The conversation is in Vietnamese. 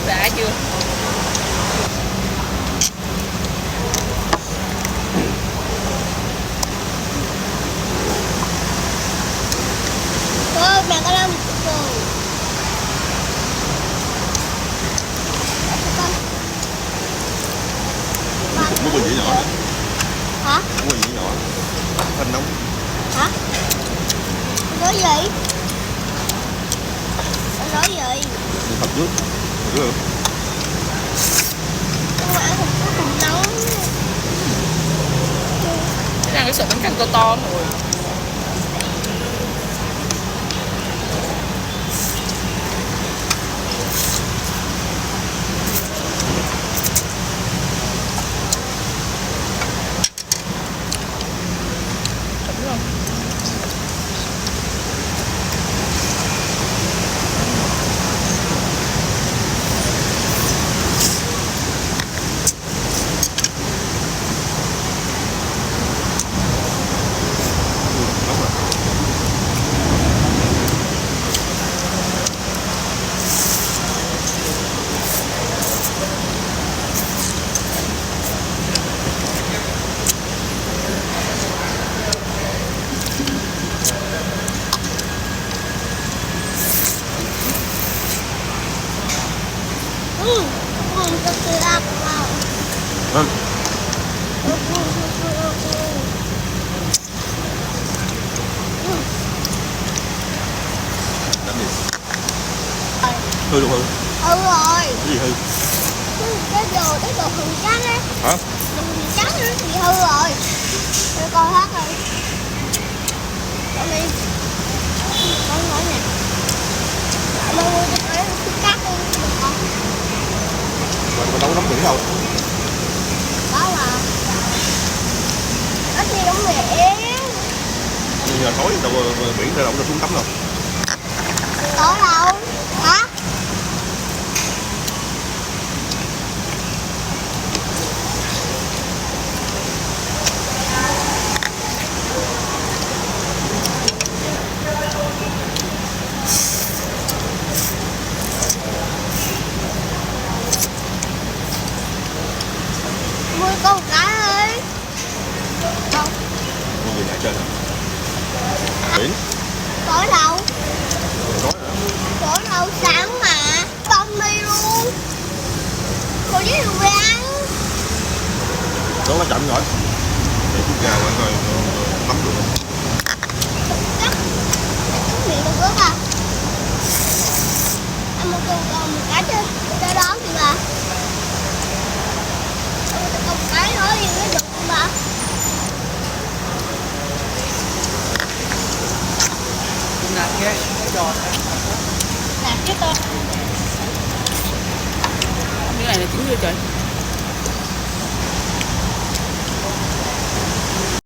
đã chưa? Thôi mẹ có làm rồi. Muốn cái gì nhỏ nữa. Hả? Muốn cái gì nhỏ. Thanh nóng. Hả? Nói gì? Anh nói gì? Thật trước. Được không? Nhưng mà ăn không có cùng nóng. Cái ăn cái sợi bánh canh to to rồi. Thật sự là wow. Vâng. Làm gì? Hư luôn hư. Ừ rồi. Cái gì hư? Cái đồ thường trắng á. Hả? Đồ thường trắng á thì hư rồi. Rồi coi hết rồi. Con đi. Con nói nè. Mà mua cho cái cắt đi được không? Mà đâu có nóng biển đâu. Đó là ít gì cũng biển. Nhưng giờ tối đâu biển đâu có xuống tắm đâu. Tối đâu? Hả? Mua con cá ơi. Đâu? Con gì nhảy trên hả? Biển. Tối đâu? Tối hả? Tối đâu? Sáng mà. Bông đi luôn. Cô với đường về ăn. Tối nó chậm rồi. Để chút gà qua coi nắm được không? Chắc miệng được rớt à. Ăn một cái chứ. Cái đó thì bà. Ăn một cái thôi thì mới được không bà? Nạt ghê, cái giò Nạt chứ con. cái này là chín chưa trời?